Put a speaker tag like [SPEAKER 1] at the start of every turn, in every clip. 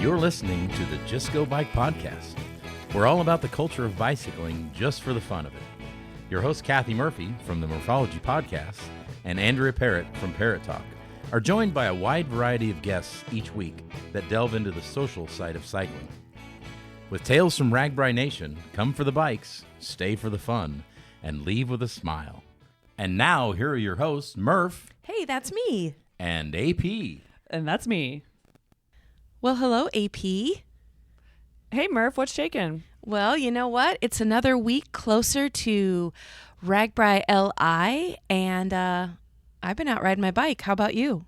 [SPEAKER 1] You're listening to the Just Go Bike podcast. We're all about the culture of bicycling just for the fun of it. Your host, Kathy Murphy from the Morphology Podcast and Andrea Parrott from Parrott Talk are joined by a wide variety of guests each week that delve into the social side of cycling. With tales from RAGBRAI Nation, come for the bikes, stay for the fun, and leave with a smile. And now, here are your hosts, Murph.
[SPEAKER 2] Hey, that's me.
[SPEAKER 1] And AP.
[SPEAKER 3] And that's me.
[SPEAKER 2] Well, hello, AP.
[SPEAKER 3] Hey, Murph, what's shaking?
[SPEAKER 2] Well, you know what? It's another week closer to RAGBRAI LI, and I've been out riding my bike. How about you?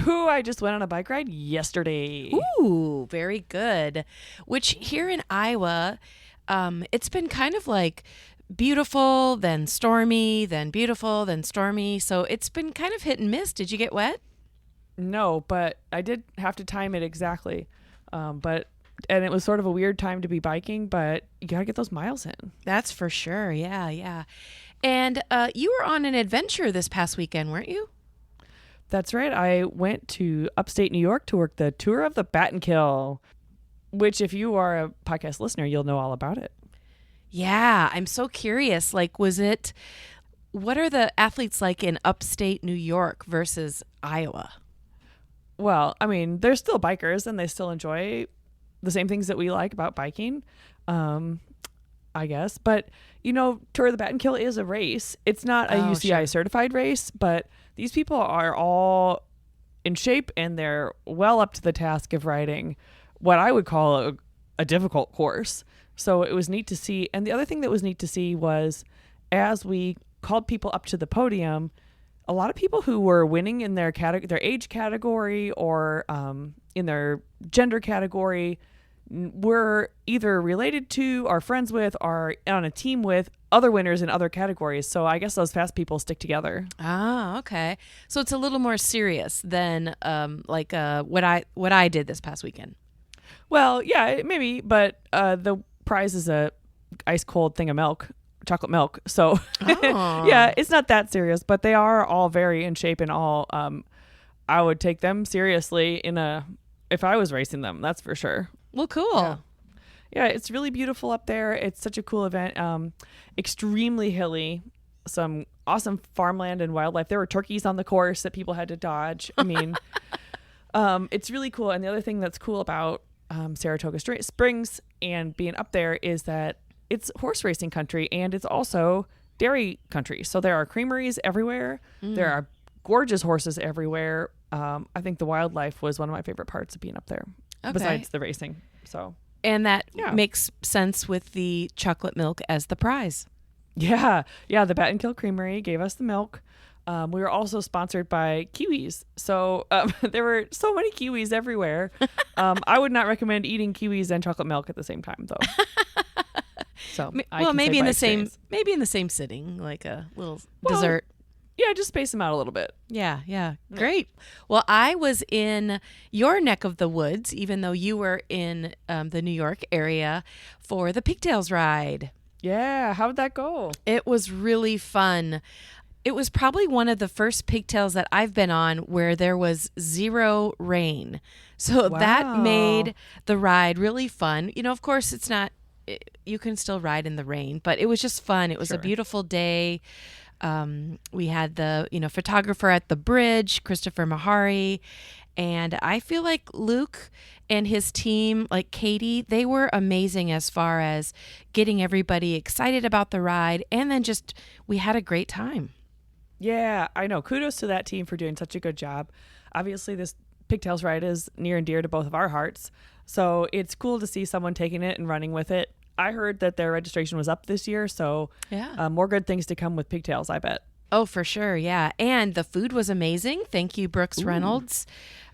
[SPEAKER 3] Ooh, I just went on a bike ride yesterday.
[SPEAKER 2] Ooh, very good. Which here in Iowa, it's been kind of like beautiful, then stormy, then beautiful, then stormy. So it's been kind of hit and miss. Did you get wet?
[SPEAKER 3] No, but I did have to time it exactly. And it was sort of a weird time to be biking, but you got to get those miles in.
[SPEAKER 2] That's for sure. Yeah. And you were on an adventure this past weekend, weren't you?
[SPEAKER 3] That's right. I went to upstate New York to work the tour of the Battenkill, which if you are a podcast listener, you'll know all about it.
[SPEAKER 2] Yeah, I'm so curious. Like, what are the athletes like in upstate New York versus Iowa?
[SPEAKER 3] Well, I mean, they're still bikers and they still enjoy the same things that we like about biking, I guess. But, Tour of the Battenkill is a race. It's not a UCI certified race, but these people are all in shape and they're well up to the task of riding what I would call a difficult course. So it was neat to see. And the other thing that was neat to see was as we called people up to the podium, a lot of people who were winning in their age category or in their gender category were either related to, are friends with, are on a team with other winners in other categories. So I guess those fast people stick together.
[SPEAKER 2] Ah, okay. So it's a little more serious than what I did this past weekend.
[SPEAKER 3] Well, yeah, maybe, but the prize is a ice cold thing of milk. Chocolate milk. So yeah, it's not that serious, but they are all very in shape and all I would take them seriously if I was racing them, that's for sure.
[SPEAKER 2] Well, cool.
[SPEAKER 3] Yeah, it's really beautiful up there. It's such a cool event. Extremely hilly, some awesome farmland and wildlife. There were turkeys on the course that people had to dodge. I mean, it's really cool. And the other thing that's cool about Saratoga Springs and being up there is that it's horse racing country and it's also dairy country. So there are creameries everywhere. There are gorgeous horses everywhere. I think the wildlife was one of my favorite parts of being up there, besides the racing.
[SPEAKER 2] And that makes sense with the chocolate milk as the prize.
[SPEAKER 3] Yeah. The Battenkill Creamery gave us the milk. We were also sponsored by kiwis. So there were so many kiwis everywhere. I would not recommend eating kiwis and chocolate milk at the same time, though. So
[SPEAKER 2] maybe in the same sitting, like a little dessert.
[SPEAKER 3] Yeah, just space them out a little bit.
[SPEAKER 2] Yeah. Great. Well, I was in your neck of the woods, even though you were in the New York area for the Pigtails ride.
[SPEAKER 3] Yeah. How'd that go?
[SPEAKER 2] It was really fun. It was probably one of the first pigtails that I've been on where there was zero rain. So that made the ride really fun. Of course, it's not, you can still ride in the rain, but it was just fun. It was a beautiful day. We had the, photographer at the bridge, Christopher Mahari, and I feel like Luke and his team, like Katie, they were amazing as far as getting everybody excited about the ride. And then we had a great time.
[SPEAKER 3] Yeah, I know. Kudos to that team for doing such a good job. Obviously, this Pigtails ride is near and dear to both of our hearts. So it's cool to see someone taking it and running with it. I heard that their registration was up this year, so more good things to come with Pigtails, I bet.
[SPEAKER 2] Oh, for sure, yeah. And the food was amazing. Thank you, Brooks Reynolds,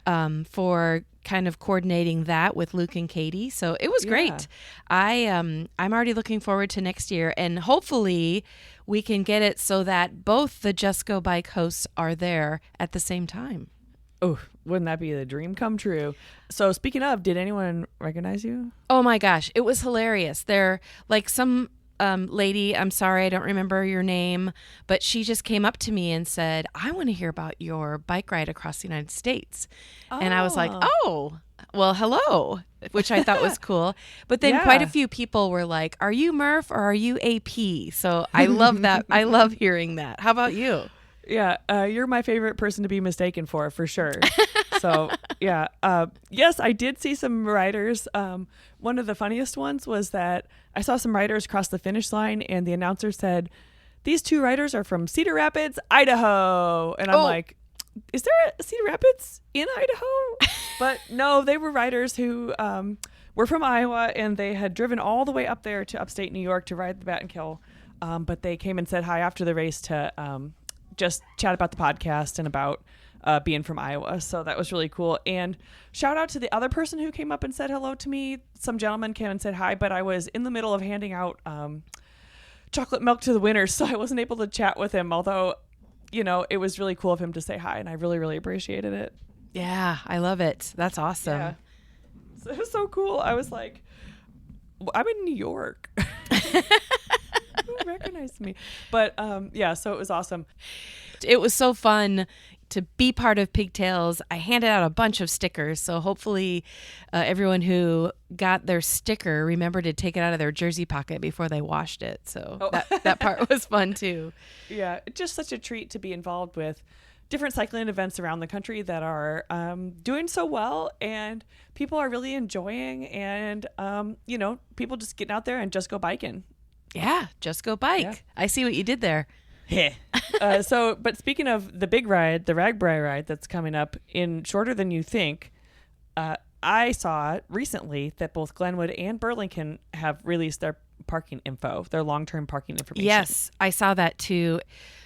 [SPEAKER 2] for kind of coordinating that with Luke and Katie. So it was great. I'm already looking forward to next year, and hopefully we can get it so that both the Just Go Bike hosts are there at the same time.
[SPEAKER 3] Oh, wouldn't that be the dream come true? So speaking of, did anyone recognize you?
[SPEAKER 2] Oh my gosh, it was hilarious. They're like some lady, I'm sorry, I don't remember your name, but she just came up to me and said, I want to hear about your bike ride across the United States. And I was like, oh, Well, hello, which I thought was cool. But then quite a few people were like, are you Murph or are you AP? So I love that. I love hearing that. How about you?
[SPEAKER 3] Yeah, you're my favorite person to be mistaken for sure. So, yeah. Yes, I did see some riders. One of the funniest ones was that I saw some riders cross the finish line and the announcer said, these 2 riders are from Cedar Rapids, Idaho. And I'm like, is there a Cedar Rapids in Idaho? But no, they were riders who were from Iowa, and they had driven all the way up there to upstate New York to ride the Bat and Kill. But they came and said hi after the race to just chat about the podcast and about being from Iowa. So that was really cool. And shout out to the other person who came up and said hello to me. Some gentleman came and said hi, but I was in the middle of handing out chocolate milk to the winners, so I wasn't able to chat with him, although, you know, it was really cool of him to say hi, and I really, really appreciated it.
[SPEAKER 2] Yeah, I love it. That's awesome. Yeah.
[SPEAKER 3] So it was so cool. I was like, I'm in New York. Who recognized me? But yeah, so it was awesome.
[SPEAKER 2] It was so fun to be part of Pigtails. I handed out a bunch of stickers, so hopefully everyone who got their sticker remembered to take it out of their jersey pocket before they washed it. So that part was fun too.
[SPEAKER 3] Yeah, just such a treat to be involved with different cycling events around the country that are doing so well and people are really enjoying, and you know, people just getting out there and just go biking.
[SPEAKER 2] Yeah, just go bike. Yeah. I see what you did there.
[SPEAKER 3] But speaking of the big ride, the RAGBRAI ride that's coming up in shorter than you think, I saw recently that both Glenwood and Burlington have released their parking info, their long-term parking information.
[SPEAKER 2] Yes, I saw that too.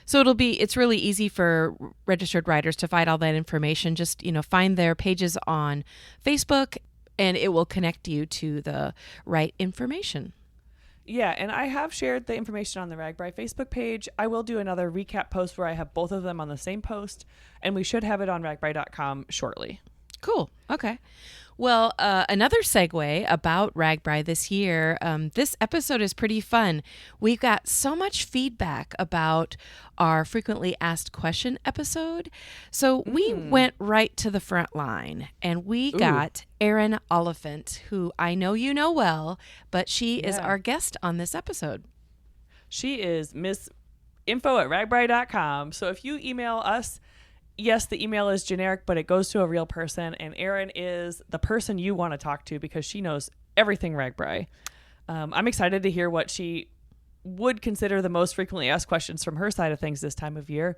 [SPEAKER 2] So it's really easy for registered riders to find all that information. Just, you know, find their pages on Facebook and it will connect you to the right information.
[SPEAKER 3] Yeah, and I have shared the information on the RAGBRAI Facebook page. I will do another recap post where I have both of them on the same post, and we should have it on ragbrai.com shortly.
[SPEAKER 2] Cool. Okay. Well, another segue about RAGBRAI this year. This episode is pretty fun. We've got so much feedback about our frequently asked question episode. So we went right to the front line and we got Erin Oliphant, who I know you know well, but she is our guest on this episode.
[SPEAKER 3] She is Miss info@ragbrai.com. So if you email us, yes, the email is generic, but it goes to a real person, and Erin is the person you want to talk to because she knows everything RAGBRAI. I'm excited to hear what she would consider the most frequently asked questions from her side of things this time of year,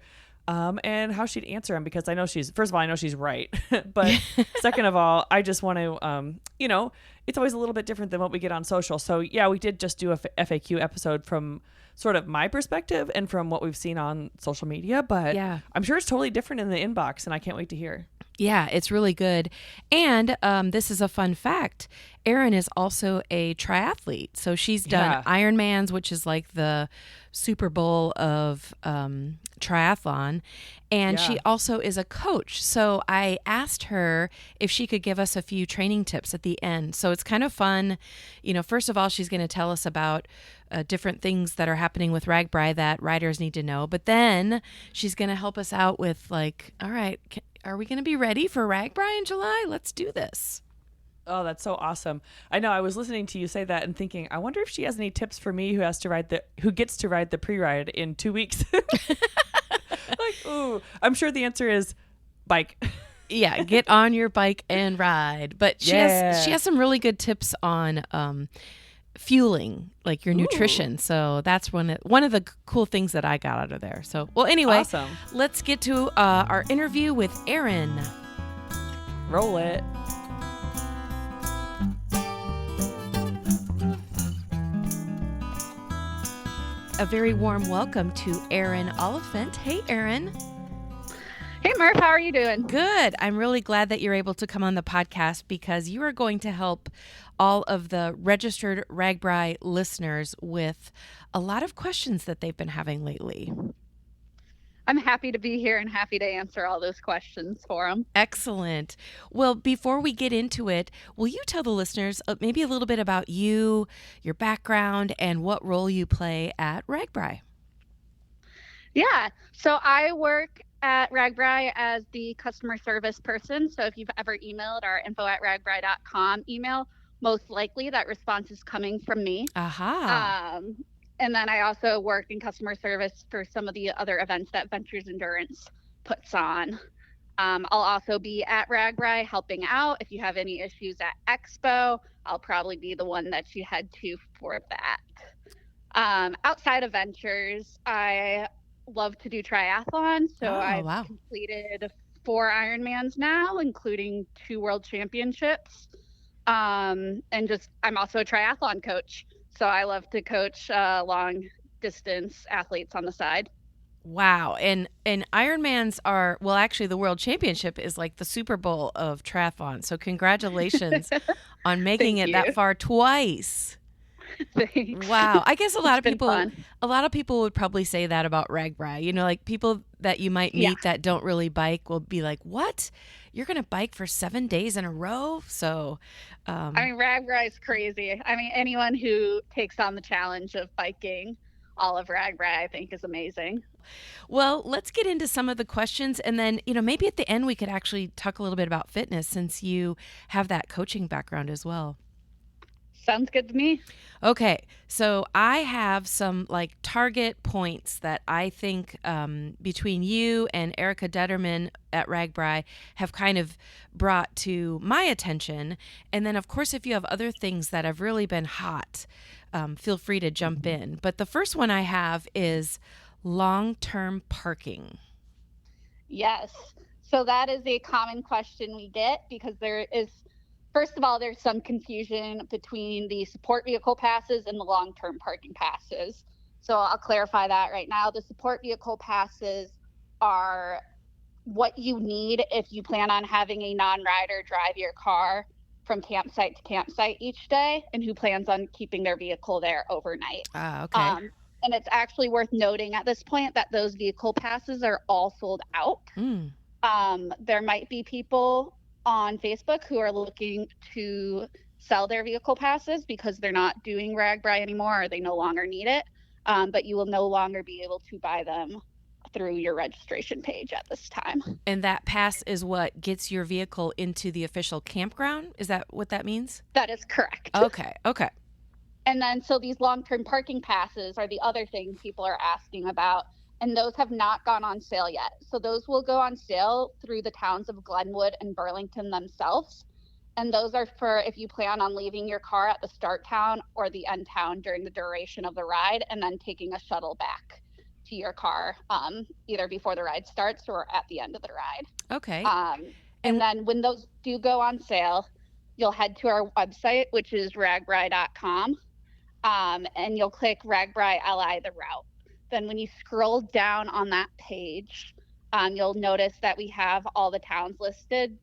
[SPEAKER 3] and how she'd answer them, because I know first of all, I know she's right, but second of all, I just want to, you know, it's always a little bit different than what we get on social. So yeah, we did just do a FAQ episode from sort of my perspective and from what we've seen on social media, but yeah, I'm sure it's totally different in the inbox, and I can't wait to hear.
[SPEAKER 2] Yeah, it's really good. And this is a fun fact. Erin is also a triathlete. So she's done Ironmans, which is like the Super Bowl of triathlon. And she also is a coach. So I asked her if she could give us a few training tips at the end. So it's kind of fun. You know, first of all, she's going to tell us about different things that are happening with RAGBRAI that riders need to know. But then she's going to help us out with like, all right, are we going to be ready for RAGBRAI in July? Let's do this.
[SPEAKER 3] Oh, that's so awesome. I know, I was listening to you say that and thinking, I wonder if she has any tips for me who gets to ride the pre-ride in 2 weeks. Like, ooh, I'm sure the answer is bike.
[SPEAKER 2] Yeah, get on your bike and ride. But she has some really good tips on fueling, like your nutrition. So that's one of the cool things that I got out of there. So, well, anyway,
[SPEAKER 3] awesome.
[SPEAKER 2] Let's get to our interview with Erin.
[SPEAKER 3] Roll it.
[SPEAKER 2] A very warm welcome to Erin Oliphant. Hey, Erin.
[SPEAKER 4] Hey, Murph. How are you doing?
[SPEAKER 2] Good. I'm really glad that you're able to come on the podcast because you are going to help all of the registered RAGBRAI listeners with a lot of questions that they've been having lately.
[SPEAKER 4] I'm happy to be here and happy to answer all those questions for them.
[SPEAKER 2] Excellent. Well, before we get into it, will you tell the listeners maybe a little bit about you, your background, and what role you play at RAGBRAI?
[SPEAKER 4] Yeah. So I work at RAGBRAI as the customer service person. So if you've ever emailed our info@ragbrai.com email, most likely that response is coming from me.
[SPEAKER 2] Aha.
[SPEAKER 4] And then I also work in customer service for some of the other events that Ventures Endurance puts on. I'll also be at RAGBRAI helping out. If you have any issues at Expo, I'll probably be the one that you head to for that. Outside of Ventures, I love to do triathlon. So
[SPEAKER 2] Oh,
[SPEAKER 4] I've
[SPEAKER 2] wow.
[SPEAKER 4] completed 4 Ironmans now, including 2 world championships. And I'm also a triathlon coach. So I love to coach long distance athletes on the side.
[SPEAKER 2] Wow. And Ironmans are, well, actually the World Championship is like the Super Bowl of triathlon. So congratulations on making
[SPEAKER 4] Thank
[SPEAKER 2] it that
[SPEAKER 4] you.
[SPEAKER 2] far twice.
[SPEAKER 4] Thanks.
[SPEAKER 2] Wow. I guess
[SPEAKER 4] It's been fun.
[SPEAKER 2] a lot of people would probably say that about RAGBRAI. You know, like people that you might
[SPEAKER 4] Yeah.
[SPEAKER 2] meet that don't really bike will be like, "What? You're going to bike for 7 days in a row?" So,
[SPEAKER 4] I mean, RAGBRAI is crazy. I mean, anyone who takes on the challenge of biking all of RAGBRAI, I think, is amazing.
[SPEAKER 2] well, let's get into some of the questions and then, you know, maybe at the end we could actually talk a little bit about fitness since you have that coaching background as well.
[SPEAKER 4] Sounds good to me.
[SPEAKER 2] Okay, so I have some like target points that I think between you and Erica Detterman at RAGBRAI have kind of brought to my attention. And then, of course, if you have other things that have really been hot, feel free to jump in. But the first one I have is long-term parking.
[SPEAKER 4] Yes. So that is a common question we get because first of all, there's some confusion between the support vehicle passes and the long-term parking passes. So I'll clarify that right now. The support vehicle passes are what you need if you plan on having a non-rider drive your car from campsite to campsite each day and who plans on keeping their vehicle there overnight.
[SPEAKER 2] Okay.
[SPEAKER 4] And it's actually worth noting at this point that those vehicle passes are all sold out.
[SPEAKER 2] Mm.
[SPEAKER 4] There might be people on Facebook who are looking to sell their vehicle passes because they're not doing RAGBRAI anymore or they no longer need it. But you will no longer be able to buy them through your registration page at this time.
[SPEAKER 2] And that pass is what gets your vehicle into the official campground? Is that what that means?
[SPEAKER 4] That is correct.
[SPEAKER 2] Okay. Okay.
[SPEAKER 4] And then, so these long-term parking passes are the other thing people are asking about, and those have not gone on sale yet. So those will go on sale through the towns of Glenwood and Burlington themselves. And those are for if you plan on leaving your car at the start town or the end town during the duration of the ride, and then taking a shuttle back to your car, either before the ride starts or at the end of the ride.
[SPEAKER 2] Okay.
[SPEAKER 4] And then when those do go on sale, you'll head to our website, which is ragbrai.com. And you'll click RAGBRAI LI the route. Then when you scroll down on that page, you'll notice that we have all the towns listed,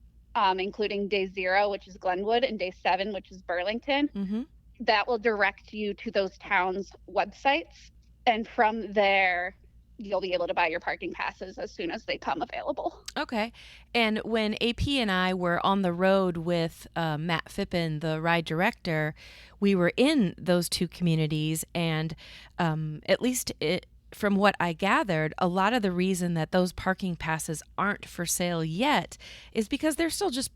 [SPEAKER 4] including day 0, which is Glenwood, and day 7, which is Burlington.
[SPEAKER 2] Mm-hmm.
[SPEAKER 4] That will direct you to those towns' websites. And from there, you'll be able to buy your parking passes as soon as they come available.
[SPEAKER 2] Okay. And when AP and I were on the road with Matt Phippen, the ride director, we were in those two communities. And at least from what I gathered, a lot of the reason that those parking passes aren't for sale yet is because they're still just,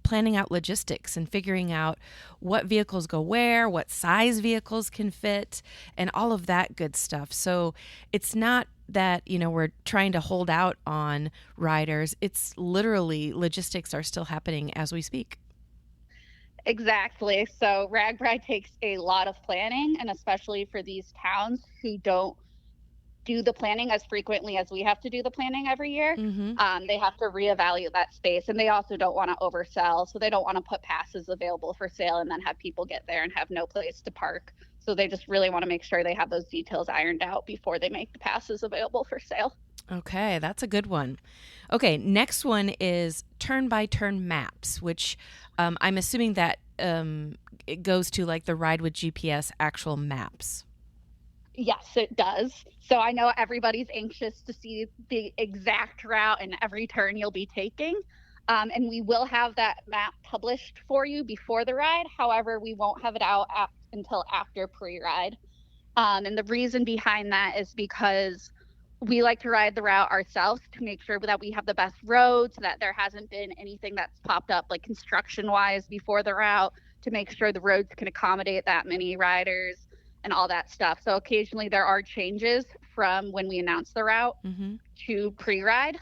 [SPEAKER 2] planning out logistics and figuring out what vehicles go where, what size vehicles can fit, and all of that good stuff. So it's not that, we're trying to hold out on riders. It's literally logistics are still happening as we speak.
[SPEAKER 4] Exactly. So RAGBRAI takes a lot of planning, and especially for these towns who don't do the planning as frequently as we have to do the planning every year.
[SPEAKER 2] Mm-hmm.
[SPEAKER 4] They have to reevaluate that space, and they also don't want to oversell. So they don't want to put passes available for sale and then have people get there and have no place to park. So they just really want to make sure they have those details ironed out before they make the passes available for sale.
[SPEAKER 2] Okay, that's a good one. Okay, next one is turn-by-turn maps, which I'm assuming that it goes to like the Ride with GPS actual maps.
[SPEAKER 4] Yes, it does. So I know everybody's anxious to see the exact route and every turn you'll be taking. And we will have that map published for you before the ride. However, we won't have it out until after pre-ride. And the reason behind that is because we like to ride the route ourselves to make sure that we have the best roads, that there hasn't been anything that's popped up like construction wise before the route, to make sure the roads can accommodate that many riders and all that stuff. So occasionally there are changes from when we announce the route to pre-ride.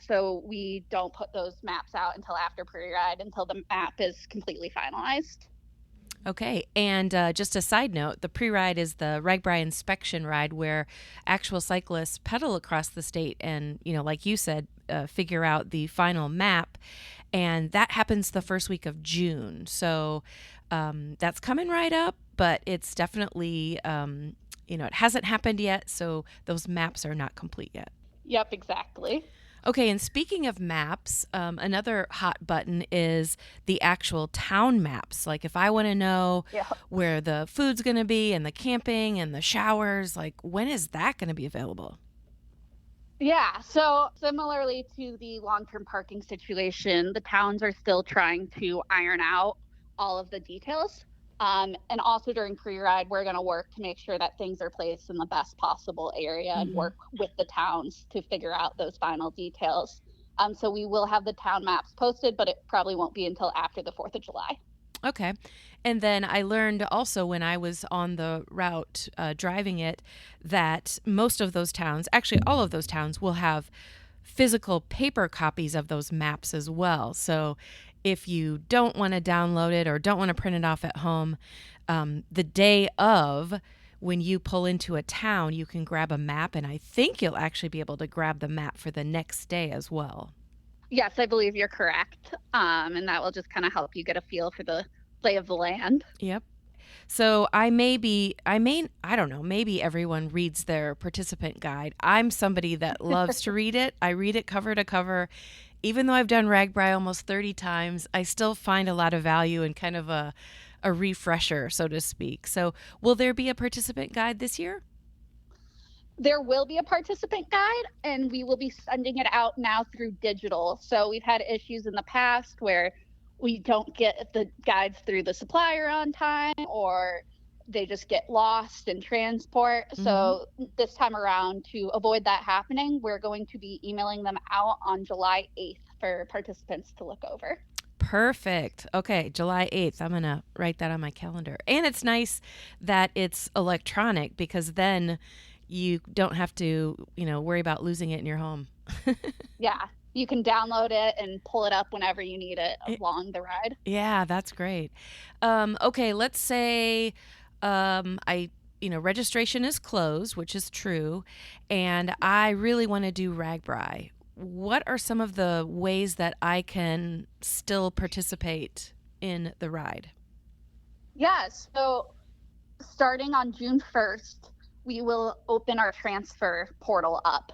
[SPEAKER 4] So we don't put those maps out until after pre-ride, until the map is completely finalized.
[SPEAKER 2] Okay, and just a side note, the pre-ride is the RAGBRAI inspection ride where actual cyclists pedal across the state and, like you said, figure out the final map. And that happens the first week of June. So that's coming right up, but it's definitely, it hasn't happened yet. So those maps are not complete yet.
[SPEAKER 4] Yep, exactly.
[SPEAKER 2] Okay, and speaking of maps, another hot button is the actual town maps. Like if I want to know where the food's going to be and the camping and the showers, like when is that going to be available?
[SPEAKER 4] Yeah, so similarly to the long-term parking situation, the towns are still trying to iron out all of the details. And also during pre-ride, we're going to work to make sure that things are placed in the best possible area and work with the towns to figure out those final details. So we will have the town maps posted, but it probably won't be until after the 4th of July.
[SPEAKER 2] Okay. And then I learned also when I was on the route driving it that most of those towns, actually all of those towns, will have physical paper copies of those maps as well. So if you don't want to download it or don't want to print it off at home, the day of, when you pull into a town, you can grab a map, and I think you'll actually be able to grab the map for the next day as well.
[SPEAKER 4] Yes, I believe you're correct. And that will just kind of help you get a feel for the lay of the land.
[SPEAKER 2] Yep. So I don't know, maybe everyone reads their participant guide. I'm somebody that loves to read it. I read it cover to cover. Even though I've done RAGBRAI almost 30 times, I still find a lot of value in kind of a refresher, so to speak. So will there be a participant guide this year?
[SPEAKER 4] There will be a participant guide, and we will be sending it out now through digital. So we've had issues in the past where we don't get the guides through the supplier on time, or they just get lost in transport. So this time around, to avoid that happening, we're going to be emailing them out on July 8th for participants to look over.
[SPEAKER 2] Perfect. Okay, July 8th. I'm going to write that on my calendar. And it's nice that it's electronic, because then you don't have to, worry about losing it in your home.
[SPEAKER 4] Yeah, you can download it and pull it up whenever you need it along the ride.
[SPEAKER 2] Yeah, that's great. Okay, let's say registration is closed, which is true, and I really want to do RAGBRAI. What are some of the ways that I can still participate in the ride?
[SPEAKER 4] Yeah, so starting on June 1st, we will open our transfer portal up,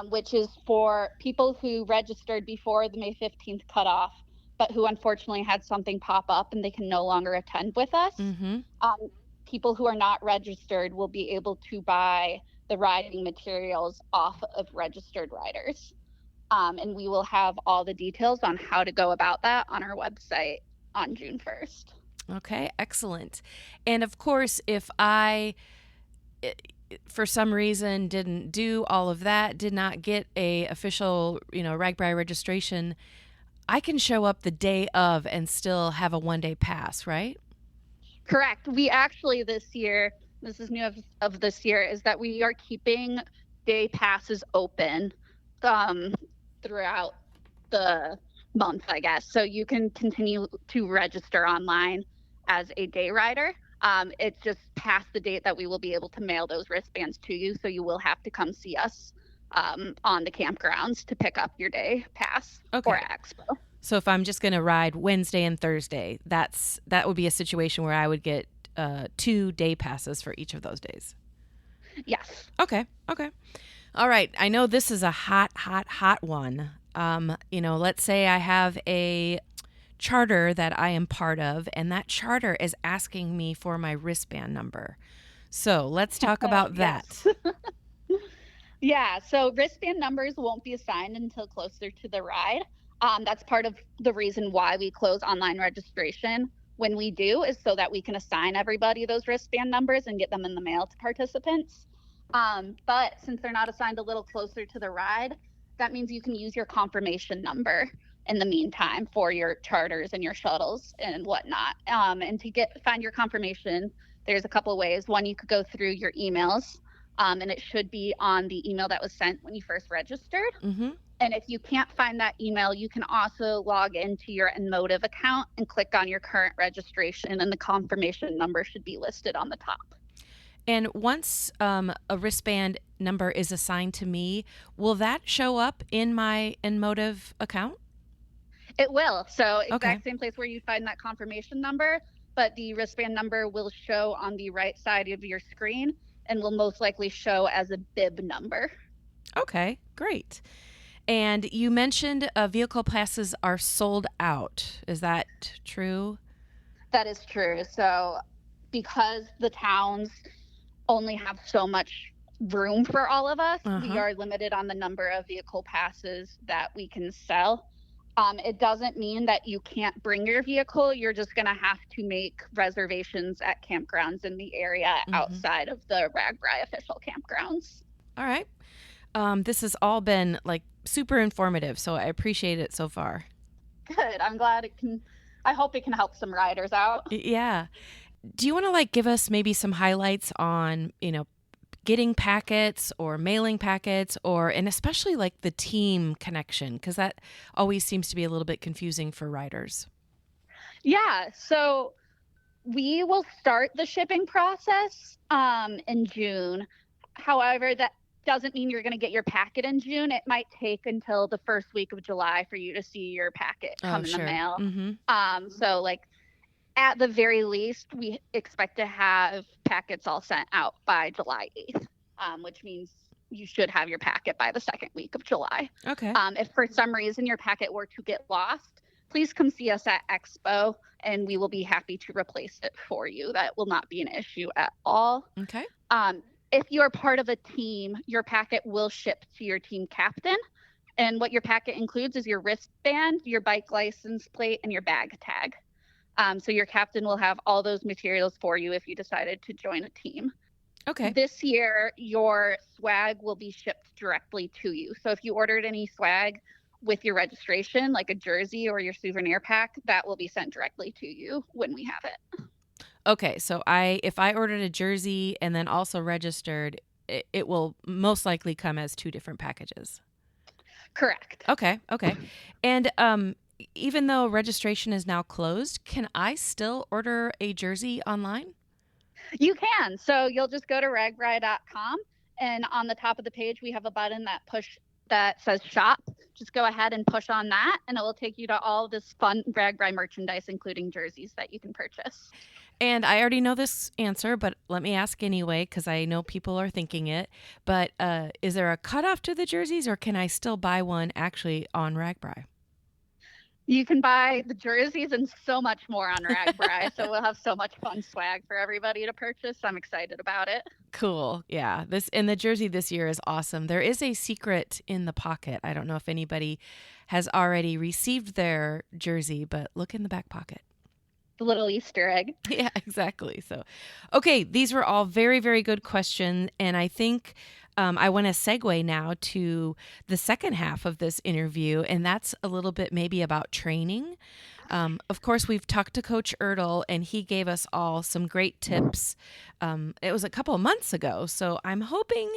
[SPEAKER 4] which is for people who registered before the May 15th cutoff, but who unfortunately had something pop up and they can no longer attend with us. People who are not registered will be able to buy the riding materials off of registered riders. And we will have all the details on how to go about that on our website on June 1st.
[SPEAKER 2] Okay, excellent. And of course, if I, for some reason, didn't do all of that, did not get a official, RAGBRAI registration, I can show up the day of and still have a one-day pass, right?
[SPEAKER 4] Correct. We actually this year, this is new of this year, is that we are keeping day passes open throughout the month, I guess. So you can continue to register online as a day rider. It's just past the date that we will be able to mail those wristbands to you. So you will have to come see us on the campgrounds to pick up your day pass for Expo.
[SPEAKER 2] So if I'm just going to ride Wednesday and Thursday, that would be a situation where I would get 2 day passes for each of those days.
[SPEAKER 4] Yes.
[SPEAKER 2] Okay. All right. I know this is a hot one. Let's say I have a charter that I am part of, and that charter is asking me for my wristband number. So let's talk about that.
[SPEAKER 4] Yeah. So wristband numbers won't be assigned until closer to the ride. That's part of the reason why we close online registration when we do, is so that we can assign everybody those wristband numbers and get them in the mail to participants. But since they're not assigned a little closer to the ride, that means you can use your confirmation number in the meantime for your charters and your shuttles and whatnot. And to find your confirmation, there's a couple of ways. One, you could go through your emails, and it should be on the email that was sent when you first registered.
[SPEAKER 2] Mm-hmm.
[SPEAKER 4] And if you can't find that email, you can also log into your Emotive account and click on your current registration, and the confirmation number should be listed on the top.
[SPEAKER 2] And once a wristband number is assigned to me, will that show up in my Emotive account?
[SPEAKER 4] It will. So exact
[SPEAKER 2] Okay.
[SPEAKER 4] same place where you find that confirmation number, but the wristband number will show on the right side of your screen and will most likely show as a bib number.
[SPEAKER 2] Okay, great. And you mentioned vehicle passes are sold out. Is that true?
[SPEAKER 4] That is true. So because the towns only have so much room for all of us, we are limited on the number of vehicle passes that we can sell. It doesn't mean that you can't bring your vehicle. You're just going to have to make reservations at campgrounds in the area outside of the RAGBRAI official campgrounds.
[SPEAKER 2] All right. This has all been like super informative, so I appreciate it so far.
[SPEAKER 4] Good. I'm glad I hope it can help some riders out.
[SPEAKER 2] Yeah. Do you want to give us maybe some highlights on, getting packets or mailing packets and especially the team connection, because that always seems to be a little bit confusing for riders.
[SPEAKER 4] Yeah. So we will start the shipping process in June. However, that doesn't mean you're going to get your packet in June. It might take until the first week of July for you to see your packet come in the mail.
[SPEAKER 2] Mm-hmm.
[SPEAKER 4] So at the very least, we expect to have packets all sent out by July 8th, which means you should have your packet by the second week of July.
[SPEAKER 2] Okay.
[SPEAKER 4] If for some reason your packet were to get lost, please come see us at Expo and we will be happy to replace it for you. That will not be an issue at all.
[SPEAKER 2] Okay.
[SPEAKER 4] If you are part of a team, your packet will ship to your team captain. And what your packet includes is your wristband, your bike license plate, and your bag tag. So your captain will have all those materials for you if you decided to join a team.
[SPEAKER 2] Okay.
[SPEAKER 4] This year, your swag will be shipped directly to you. So if you ordered any swag with your registration, like a jersey or your souvenir pack, that will be sent directly to you when we have it.
[SPEAKER 2] Okay. So if I ordered a jersey and then also registered, it will most likely come as two different packages.
[SPEAKER 4] Correct.
[SPEAKER 2] Okay. And even though registration is now closed, can I still order a jersey online?
[SPEAKER 4] You can. So you'll just go to ragbrai.com, and on the top of the page, we have a button that says shop. Just go ahead and push on that, and it will take you to all this fun RAGBRAI merchandise, including jerseys that you can purchase.
[SPEAKER 2] And I already know this answer, but let me ask anyway, because I know people are thinking it. But is there a cutoff to the jerseys, or can I still buy one actually on RAGBRAI?
[SPEAKER 4] You can buy the jerseys and so much more on RAGBRAI. So we'll have so much fun swag for everybody to purchase. I'm excited about it.
[SPEAKER 2] Cool. Yeah. The jersey this year is awesome. There is a secret in the pocket. I don't know if anybody has already received their jersey, but look in the back pocket.
[SPEAKER 4] The little Easter egg.
[SPEAKER 2] Yeah, exactly. So, okay, these were all very, very good questions. And I think I want to segue now to the second half of this interview, and that's a little bit maybe about training. Of course, we've talked to Coach Ertl, and he gave us all some great tips. It was a couple of months ago, so I'm hoping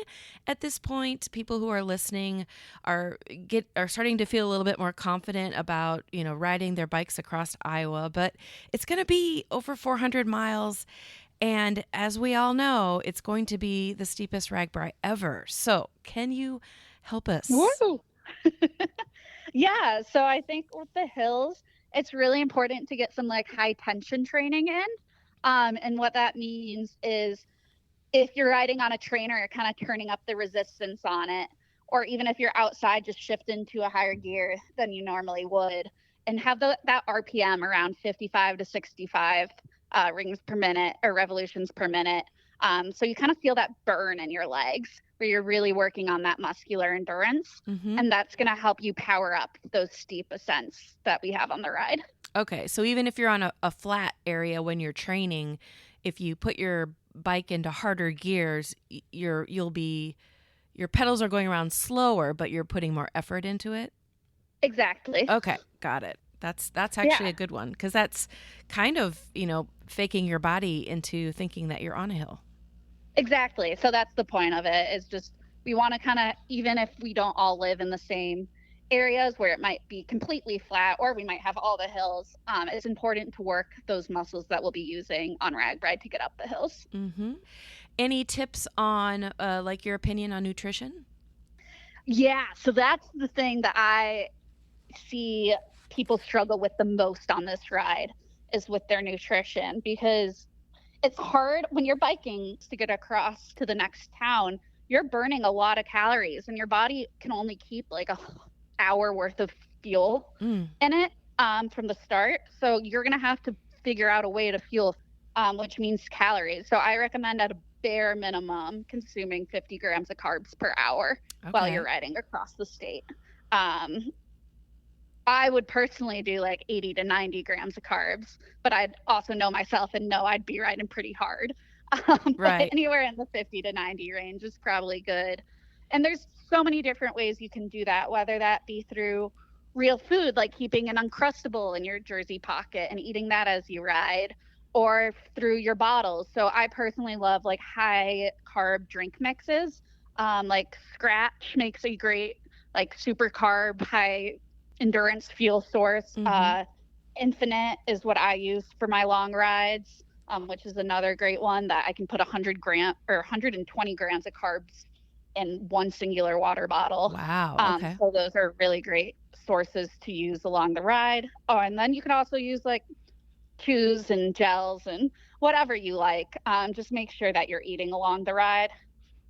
[SPEAKER 2] at this point, people who are listening are starting to feel a little bit more confident about riding their bikes across Iowa. But it's going to be over 400 miles. And as we all know, it's going to be the steepest RAGBRAI ever. So can you help us?
[SPEAKER 4] Woo! Yeah. So I think with the hills, it's really important to get some high tension training in. And what that means is if you're riding on a trainer, you're kind of turning up the resistance on it. Or even if you're outside, just shift into a higher gear than you normally would and have that RPM around 55 to 65 rings per minute or revolutions per minute. So you kind of feel that burn in your legs where you're really working on that muscular endurance.
[SPEAKER 2] Mm-hmm.
[SPEAKER 4] And that's going to help you power up those steep ascents that we have on the ride.
[SPEAKER 2] Okay. So even if you're on a flat area when you're training, if you put your bike into harder gears, your pedals are going around slower, but you're putting more effort into it.
[SPEAKER 4] Exactly.
[SPEAKER 2] Okay, got it. That's actually a good one, because that's kind of, faking your body into thinking that you're on a hill.
[SPEAKER 4] Exactly. So that's the point of it, is just we want to kind of, even if we don't all live in the same areas where it might be completely flat or we might have all the hills, it's important to work those muscles that we'll be using on RAGBRAI to get up the hills.
[SPEAKER 2] Mm-hmm. Any tips on like your opinion on nutrition?
[SPEAKER 4] Yeah, so that's the thing that I see people struggle with the most on this ride, is with their nutrition, because it's hard when you're biking to get across to the next town. You're burning a lot of calories and your body can only keep like a hour worth of fuel in it from the start. So you're going to have to figure out a way to fuel, which means calories. So I recommend at a bare minimum consuming 50 grams of carbs per hour while you're riding across the state. I would personally do like 80 to 90 grams of carbs, but I'd also know myself and know I'd be riding pretty hard. But anywhere in the 50 to 90 range is probably good. And there's so many different ways you can do that, whether that be through real food, like keeping an Uncrustable in your jersey pocket and eating that as you ride, or through your bottles. So I personally love like high carb drink mixes. Like Scratch makes a great like super carb, high endurance fuel source. Infinite is what I use for my long rides, which is another great one that I can put 120 grams of carbs in one singular water bottle.
[SPEAKER 2] Wow. Okay.
[SPEAKER 4] So those are really great sources to use along the ride. Oh, and then you can also use like chews and gels and whatever you like. Just make sure that you're eating along the ride,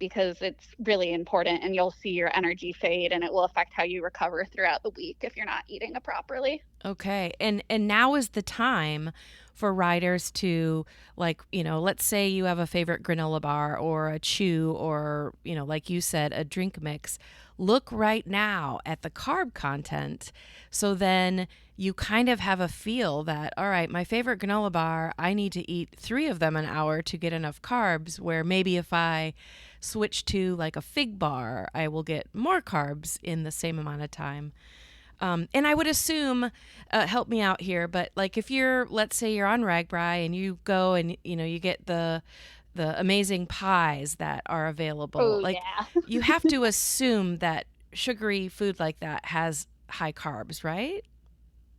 [SPEAKER 4] because it's really important, and you'll see your energy fade and it will affect how you recover throughout the week if you're not eating it properly.
[SPEAKER 2] Okay. And now is the time for riders to, like, let's say you have a favorite granola bar or a chew or, like you said, a drink mix. Look right now at the carb content. So then you kind of have a feel that, all right, my favorite granola bar, I need to eat 3 of them an hour to get enough carbs, where maybe if I switch to like a fig bar, I will get more carbs in the same amount of time. And I would assume, help me out here, but like if let's say you're on RAGBRAI and you go and, you get the amazing pies that are available. You have to assume that sugary food like that has high carbs, right?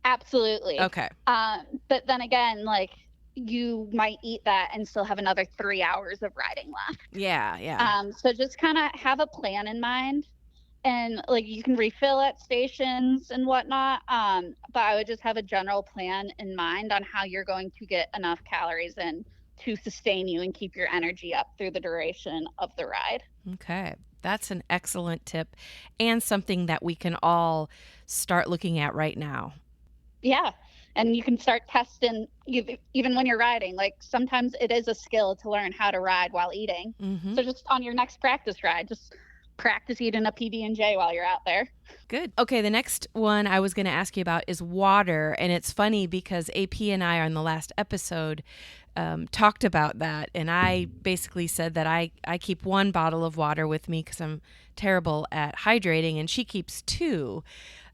[SPEAKER 4] Absolutely.
[SPEAKER 2] Okay.
[SPEAKER 4] But then again, like you might eat that and still have another 3 hours of riding left.
[SPEAKER 2] Yeah.
[SPEAKER 4] So just kind of have a plan in mind. And like you can refill at stations and whatnot, but I would just have a general plan in mind on how you're going to get enough calories in to sustain you and keep your energy up through the duration of the ride.
[SPEAKER 2] Okay. That's an excellent tip, and something that we can all start looking at right now.
[SPEAKER 4] Yeah. And you can start testing even when you're riding. Like sometimes it is a skill to learn how to ride while eating. So just on your next practice ride, just practice eating a PB&J while you're out there.
[SPEAKER 2] Good. Okay, the next one I was going to ask you about is water. And it's funny because AP and I on the last episode talked about that. And I basically said that I keep 1 bottle of water with me because I'm terrible at hydrating, and she keeps 2.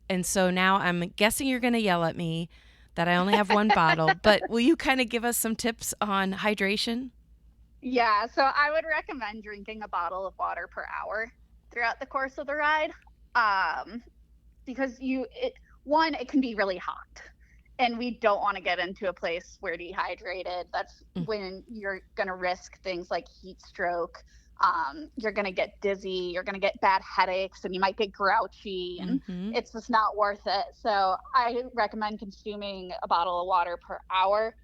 [SPEAKER 2] And so now I'm guessing you're going to yell at me that I only have 1 bottle. But will you kind of give us some tips on hydration?
[SPEAKER 4] Yeah, so I would recommend drinking a bottle of water per hour throughout the course of the ride, because it can be really hot, and we don't want to get into a place where dehydrated. That's when you're going to risk things like heat stroke. You're going to get dizzy, you're going to get bad headaches, and you might get grouchy, and it's just not worth it. So I recommend consuming a bottle of water per hour.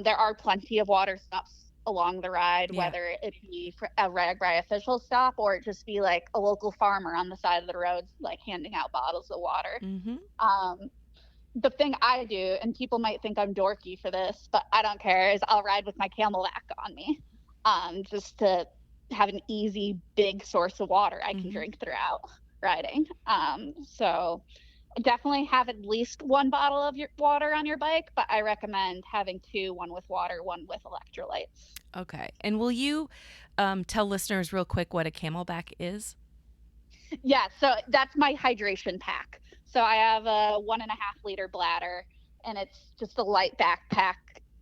[SPEAKER 4] There are plenty of water stops along the ride, whether it be for a RAGBRAI official stop or it just be like a local farmer on the side of the road, like handing out bottles of water. The thing I do, and people might think I'm dorky for this, but I don't care, is I'll ride with my Camelback on me, just to have an easy, big source of water I can drink throughout riding. So Definitely have at least one bottle of your water on your bike, but I recommend having two, one with water, one with electrolytes.
[SPEAKER 2] Okay. And will you tell listeners real quick what a Camelback is?
[SPEAKER 4] Yeah, so that's my hydration pack. So I have a 1.5 liter bladder, and it's just a light backpack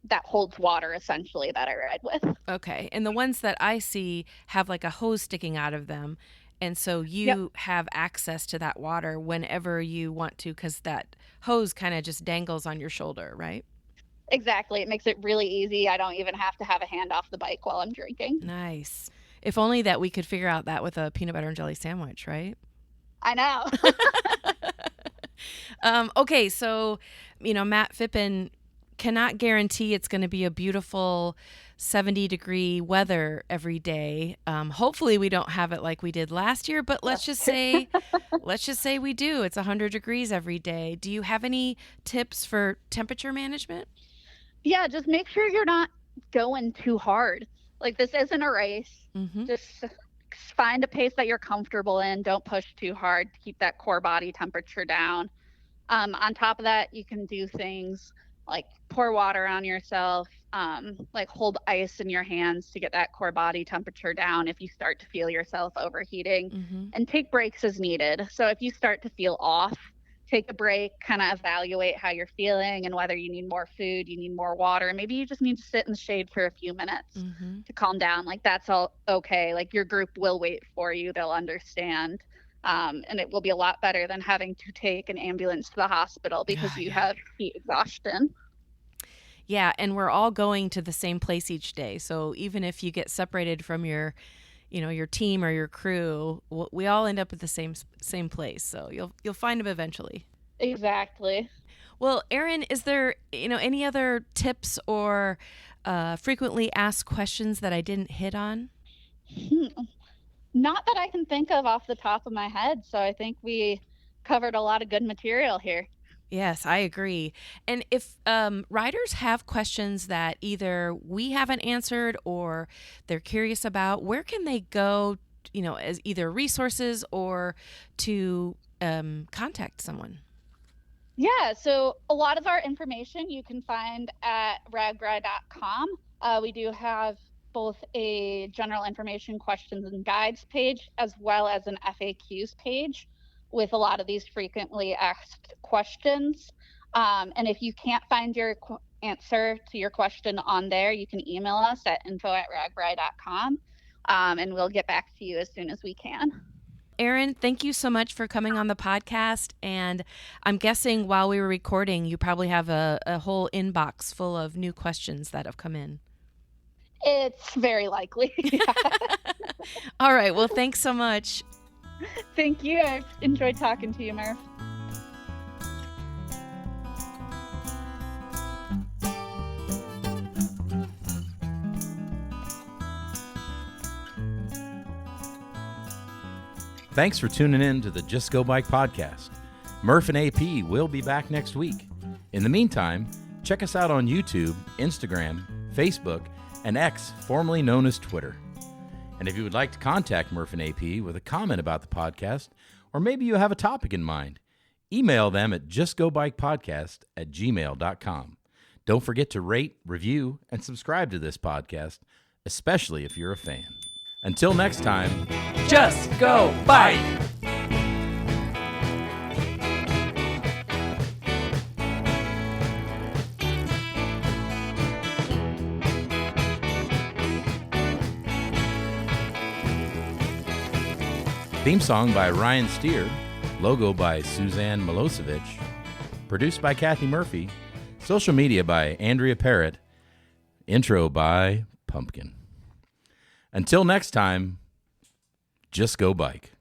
[SPEAKER 4] that holds water essentially that I ride with.
[SPEAKER 2] Okay. And the ones that I see have like a hose sticking out of them. And so you have access to that water whenever you want to, because that hose kind of just dangles on your shoulder, right?
[SPEAKER 4] Exactly. It makes it really easy. I don't even have to have a hand off the bike while I'm drinking.
[SPEAKER 2] Nice. If only that we could figure out that with a peanut butter and jelly sandwich, right?
[SPEAKER 4] I know.
[SPEAKER 2] Okay, so, Matt Phippen cannot guarantee it's going to be a beautiful 70-degree weather every day. Hopefully we don't have it like we did last year, but let's just say we do. It's 100 degrees every day. Do you have any tips for temperature management?
[SPEAKER 4] Yeah, just make sure you're not going too hard. Like, this isn't a race.
[SPEAKER 2] Mm-hmm.
[SPEAKER 4] Just find a pace that you're comfortable in. Don't push too hard to keep that core body temperature down. On top of that, you can do things like pour water on yourself, like hold ice in your hands to get that core body temperature down if you start to feel yourself overheating,
[SPEAKER 2] Mm-hmm.
[SPEAKER 4] and take breaks as needed. So if you start to feel off, take a break, kind of evaluate how you're feeling and whether you need more food, you need more water. Maybe you just need to sit in the shade for a few minutes to calm down. Like, that's all okay. Like, your group will wait for you. They'll understand. And it will be a lot better than having to take an ambulance to the hospital because you have heat exhaustion.
[SPEAKER 2] Yeah, and we're all going to the same place each day. So even if you get separated from your team or your crew, we all end up at the same place. So you'll find them eventually.
[SPEAKER 4] Exactly.
[SPEAKER 2] Well, Erin, is there any other tips or frequently asked questions that I didn't hit on?
[SPEAKER 4] Not that I can think of off the top of my head. So I think we covered a lot of good material here.
[SPEAKER 2] Yes, I agree. And if riders have questions that either we haven't answered or they're curious about, where can they go, as either resources or to contact someone?
[SPEAKER 4] Yeah, so a lot of our information you can find at RAGBRAI.com. We do have both a general information questions and guides page as well as an FAQs page with a lot of these frequently asked questions. And if you can't find your answer to your question on there, you can email us at info@ragbrai.com, and we'll get back to you as soon as we can.
[SPEAKER 2] Erin, thank you so much for coming on the podcast. And I'm guessing while we were recording, you probably have a whole inbox full of new questions that have come in.
[SPEAKER 4] It's very likely.
[SPEAKER 2] All right. Well, thanks so much.
[SPEAKER 4] Thank you. I've enjoyed talking to you, Murph.
[SPEAKER 1] Thanks for tuning in to the Just Go Bike podcast. Murph and AP will be back next week. In the meantime, check us out on YouTube, Instagram, Facebook, and X, formerly known as Twitter. And if you would like to contact Murph and AP with a comment about the podcast, or maybe you have a topic in mind, email them at justgobikepodcast@gmail.com. Don't forget to rate, review, and subscribe to this podcast, especially if you're a fan. Until next time,
[SPEAKER 3] Just go bike!
[SPEAKER 1] theme song by Ryan Steer, logo by Suzanne Milosevic, produced by Kathy Murphy, social media by Andrea Parrott, intro by Pumpkin. Until next time, just go bike.